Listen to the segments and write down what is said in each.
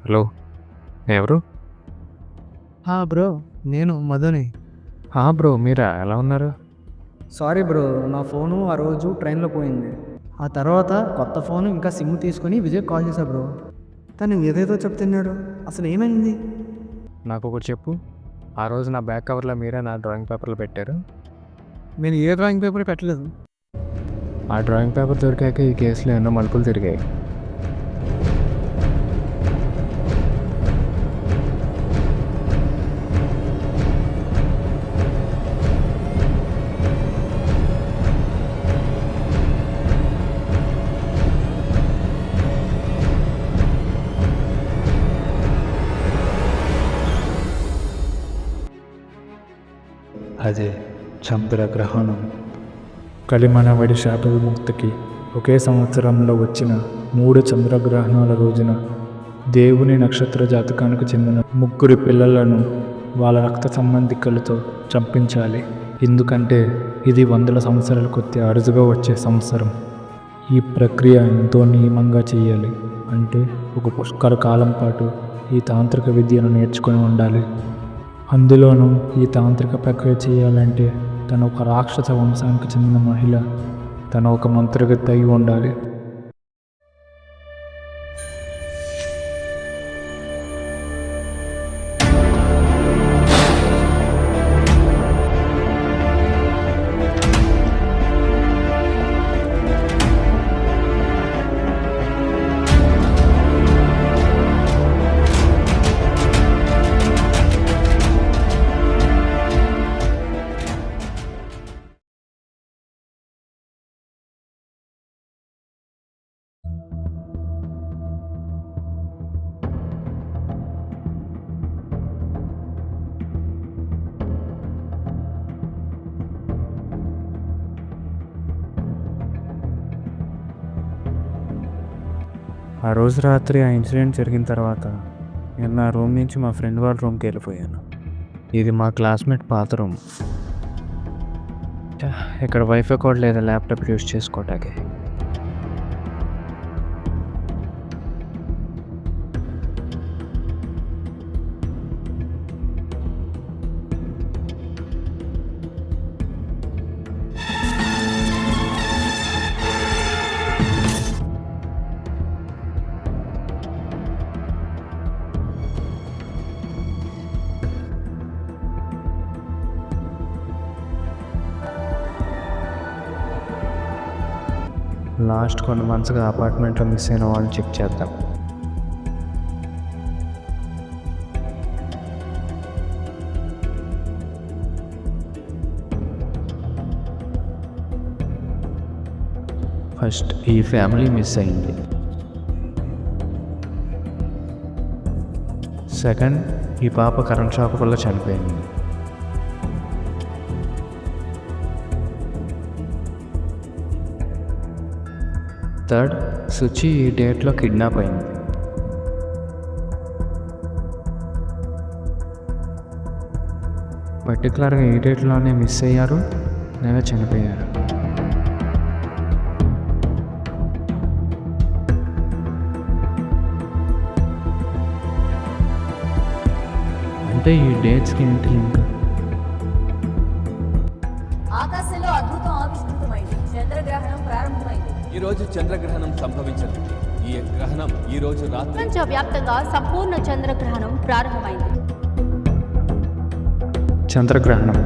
Hello! ఎవరు? Bro. నేను మధుని. బ్రో మీరా? ఎలా ఉన్నారు? Sorry bro. నా ఫోను ఆ రోజు ట్రైన్‌లో పోయింది. ఆ తర్వాత కొత్త ఫోను ఇంకా సిమ్ తీసుకొని విజయ్‌కి కాల్ చేశా బ్రో. తను ఏదేదో చెప్తున్నాడు. అసలు ఏమైంది? నాకొకటి చెప్పు. ఆ రోజు నా బ్యాక్ కవర్‌లో మీరే నా డ్రాయింగ్ పేపర్‌లు పెట్టారు. నేను ఏ డ్రాయింగ్ పేపర్ పెట్టలేదు. ఆ డ్రాయింగ్ పేపర్ దొరికాక ఈ కేసులో ఎన్నో మలుపులు తిరిగాయి. అదే చంద్రగ్రహణం. కలిమనవడి శాప విముక్తికి ఒకే సంవత్సరంలో వచ్చిన 3 చంద్రగ్రహణాల రోజున దేవుని నక్షత్ర జాతకానికి చెందిన 3 పిల్లలను వాళ్ళ రక్త సంబంధికులతో చంపించాలి. ఎందుకంటే ఇది వందల సంవత్సరాల కొద్ది అరుదుగా వచ్చే సంవత్సరం. ఈ ప్రక్రియ ఎంతో నియమంగా చేయాలి. అంటే ఒక పుష్కర కాలం పాటు ఈ తాంత్రిక విద్యను నేర్చుకొని ఉండాలి. అందులోనూ ఈ తాంత్రిక ప్రక్రియ చేయాలంటే తను ఒక రాక్షస వంశానికి చెందిన మహిళ, తను ఒక మంత్రగతి అయి ఉండాలి. ఆ రోజు రాత్రి ఆ ఇన్సిడెంట్ జరిగిన తర్వాత నేను నా రూమ్ నుంచి మా ఫ్రెండ్ వాళ్ళ రూమ్కి వెళ్ళిపోయాను. ఇది మా క్లాస్మేట్ పాత రూమ్. ఇక్కడ వైఫై కూడా లేదా ల్యాప్టాప్ యూజ్ చేసుకోవటానికి. లాస్ట్ కొన్ని మంత్స్గా అపార్ట్మెంట్లో మిస్ అయిన వాళ్ళని చెక్ చేద్దాం. ఫస్ట్ ఈ ఫ్యామిలీ మిస్ అయింది. సెకండ్, ఈ పాప కరెంట్ షాక్ వల్ల చనిపోయింది. థర్డ్, సుచి ఈ డేట్లో కిడ్నాప్ అయింది. పర్టికులర్గా ఈ డేట్లోనే మిస్ అయ్యారు లేదా చనిపోయారు. అంటే ఈ డేట్స్కి ఏంటి లింక్? ఆకాశంలో అద్భుతం ఆవిష్కృతమైంది. చంద్రగ్రహణం ప్రారంభమైంది. ఈ రోజు చంద్రగ్రహణం సంభవించదు. ఈ గ్రహణం ఈ రోజు రాత్రి ప్రపంచవ్యాప్తంగా సంపూర్ణ చంద్రగ్రహణం ప్రారంభమైంది. చంద్రగ్రహణం,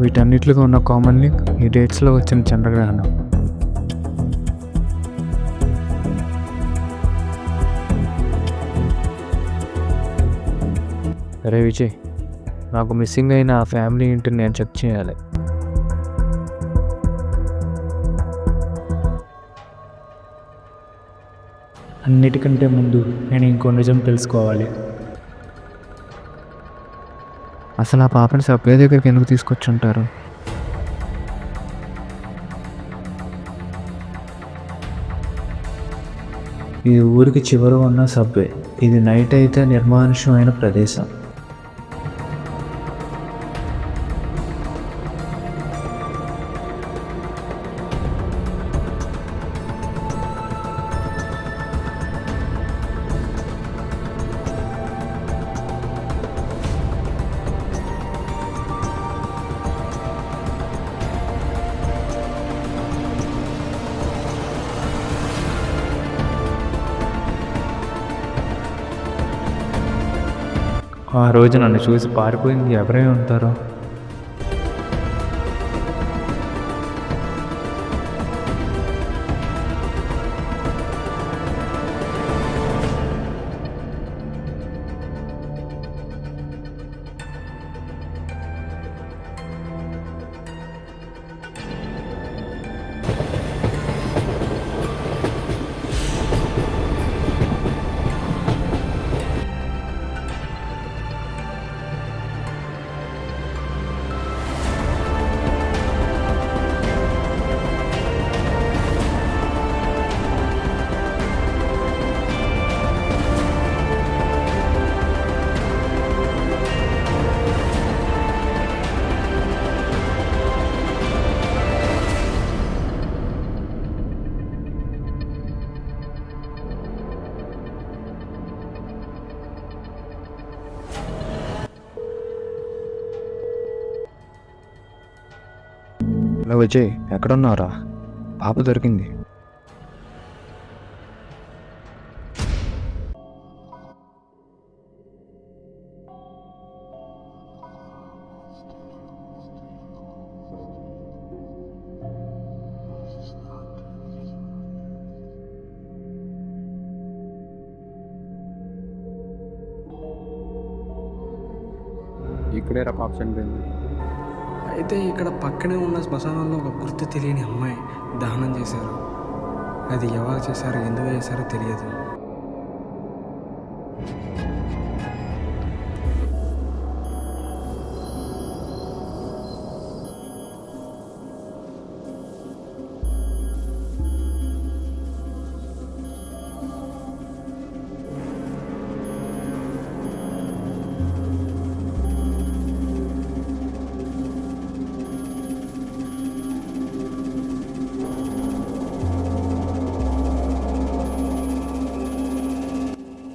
వీటన్నిటిలో ఉన్న కామన్ లింక్ ఈ డేట్స్లో వచ్చిన చంద్రగ్రహణం. అరే విజయ్, నాకు మిస్సింగ్ అయిన ఆ ఫ్యామిలీ ఇంటిని నేను చెక్ చేయాలి. అన్నిటికంటే ముందు నేను ఇంకో నిజం తెలుసుకోవాలి. అసలు ఆ పాపని సభ్య దగ్గరికి ఎందుకు తీసుకొచ్చుంటారు? ఈ ఊరికి చివర ఉన్న సబ్వే. ఇది నైట్ అయితే నిర్మానుష్యమైన ప్రదేశం. ఆ రోజు నన్ను చూసి పారిపోయింది ఎవరై ఉంటారో. హలో విజయ్, ఎక్కడున్నారా? పాప దొరికింది. ఇక్కడే రా పాప చనిపోయింది. అయితే ఇక్కడ పక్కనే ఉన్న శ్మశానంలో ఒక గుర్తు తెలియని అమ్మాయి దహనం చేశారు. అది ఎవరు చేశారో ఎందుకు చేశారో తెలియదు.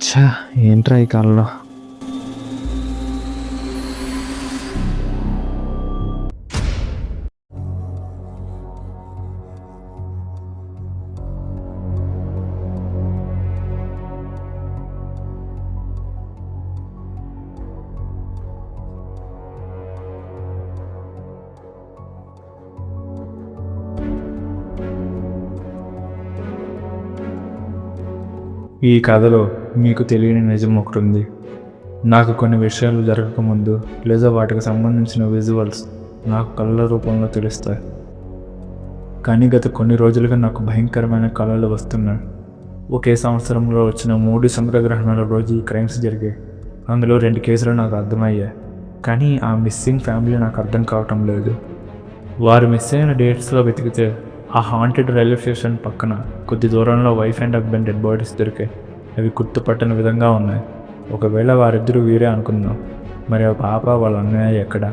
ఛా, ఏంట్రా ఈ కాలంలో. ఈ కథలో మీకు తెలియని నిజం ఒకటి ఉంది. నాకు కొన్ని విషయాలు జరగకముందు లేదా వాటికి సంబంధించిన విజువల్స్ నాకు కళల రూపంలో తెలుస్తాయి. కానీ గత కొన్ని రోజులుగా నాకు భయంకరమైన కళలు వస్తున్నాయి. ఒకే సంవత్సరంలో వచ్చిన 3 చంద్రగ్రహణాల రోజు ఈ క్రైమ్స్ జరిగాయి. అందులో 2 కేసులు నాకు అర్థమయ్యాయి. కానీ ఆ మిస్సింగ్ ఫ్యామిలీ నాకు అర్థం కావటం లేదు. వారు మిస్ అయిన డేట్స్లో వెతికితే ఆ హాంటెడ్ రైల్వే స్టేషన్ పక్కన కొద్ది దూరంలో wife and husband dead bodies దొరికాయి. అవి గుర్తుపట్టని విధంగా ఉన్నాయి. ఒకవేళ వారిద్దరూ వీరే అనుకుందాం. మరి ఆ పాప వాళ్ళ అన్నయ్య ఎక్కడ?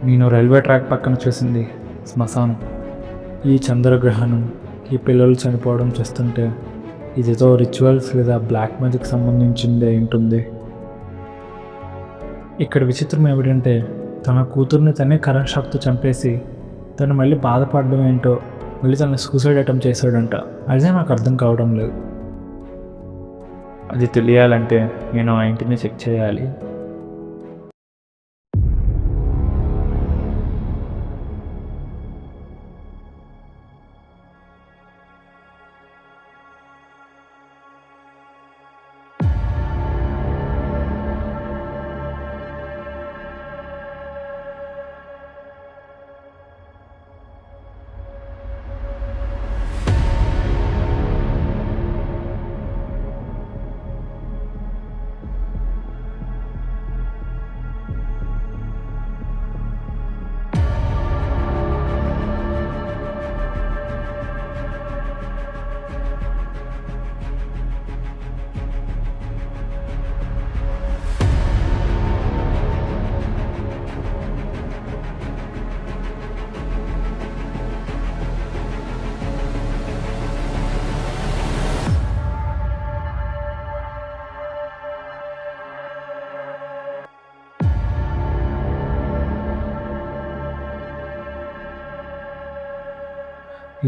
నేను రైల్వే ట్రాక్ పక్కన చూసింది శ్మశానం. ఈ చంద్రగ్రహణం, ఈ పిల్లలు చనిపోవడం చేస్తుంటే ఇదితో రిచువల్స్ లేదా బ్లాక్ మ్యాజిక్ సంబంధించిందే ఉంటుంది. ఇక్కడ విచిత్రం ఏమిటంటే తన కూతుర్ని తనే కరెంట్ షాక్తో చంపేసి తను మళ్ళీ బాధపడడం ఏంటో మళ్ళీ తను సూసైడ్ అటెంప్ట్ చేశాడంట. అదే నాకు అర్థం కావడం లేదు. అది తెలియాలంటే నేను ఆ ఇంటిని చెక్ చేయాలి.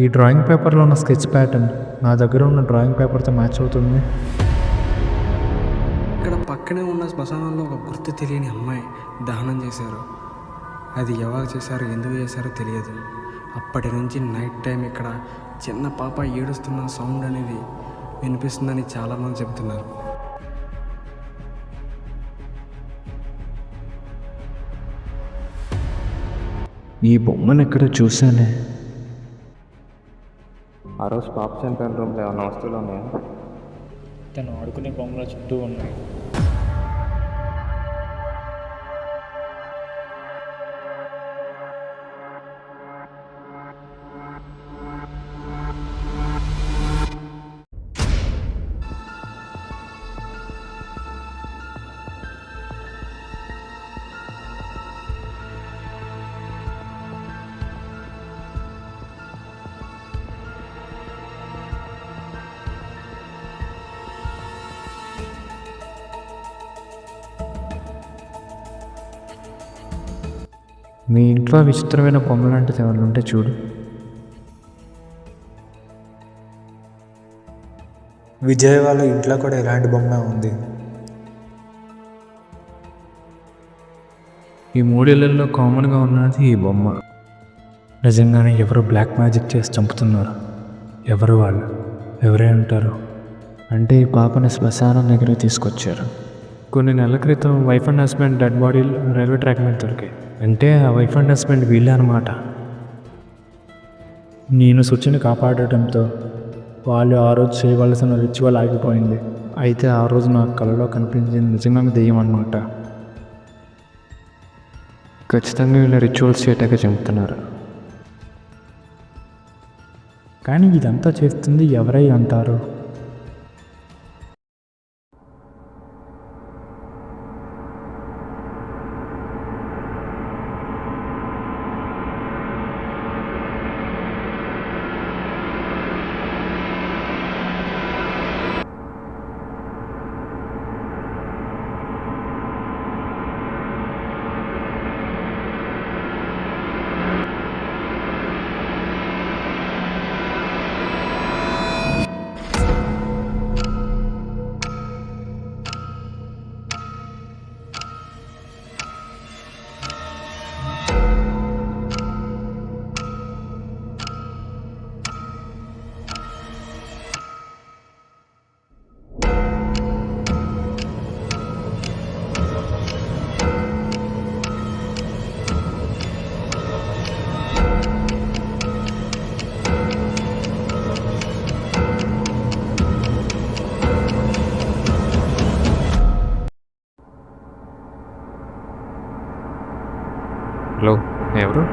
ఈ డ్రాయింగ్ పేపర్లో ఉన్న స్కెచ్ ప్యాటర్న్ నా దగ్గర ఉన్న డ్రాయింగ్ పేపర్తో మ్యాచ్ అవుతుంది. ఇక్కడ పక్కనే పక్కనే ఉన్న శ్మశానంలో ఒక గుర్తు తెలియని అమ్మాయి దహనం చేశారు. అది ఎవరు చేశారో ఎందుకు చేశారో తెలియదు. అప్పటి నుంచి నైట్ టైం ఇక్కడ చిన్న పాప ఏడుస్తున్న సౌండ్ అనేది వినిపిస్తుందని చాలామంది చెప్తున్నారు. ఈ బొమ్మను ఎక్కడ చూశానే. ఆ రోజు పాప చనిపోయిన రూమ్లో ఏమన్నా వస్తువులు ఉన్నాయా? తను ఆడుకునే బొమ్మల చుట్టూ ఉన్నాయి. మీ ఇంట్లో విచిత్రమైన బొమ్మ లాంటిది ఏమైనా ఉంటే చూడు. విజయ్ వాళ్ళ ఇంట్లో కూడా ఇలాంటి బొమ్మ ఉంది. ఈ 3 ఇళ్లలో కామన్గా ఉన్నది ఈ బొమ్మ. నిజంగానే ఎవరు బ్లాక్ మ్యాజిక్ చేసి చంపుతున్నారు? ఎవరు వాళ్ళు? ఎవరే ఉంటారు? అంటే ఈ పాపని శ్మశానం దగ్గరికి తీసుకొచ్చారు. కొన్ని నెలల క్రితం వైఫ్ అండ్ హస్బెండ్ డెడ్ బాడీలు రైల్వే ట్రాక్ మీద దొరికాయి. అంటే ఆ వైఫ్ అండ్ హస్బెండ్ వీళ్ళే అనమాట. నేను సుచిని కాపాడటంతో వాళ్ళు ఆ రోజు చేయవలసిన రిచువల్ ఆగిపోయింది. అయితే ఆ రోజు నా కలలో కనిపించింది నిజంగా దెయ్యం అనమాట. ఖచ్చితంగా వీళ్ళు రిచువల్స్ చేయటాక చెబుతున్నారు. కానీ ఇదంతా చేస్తుంది ఎవరై అంటారు? హలో, ఎవరు?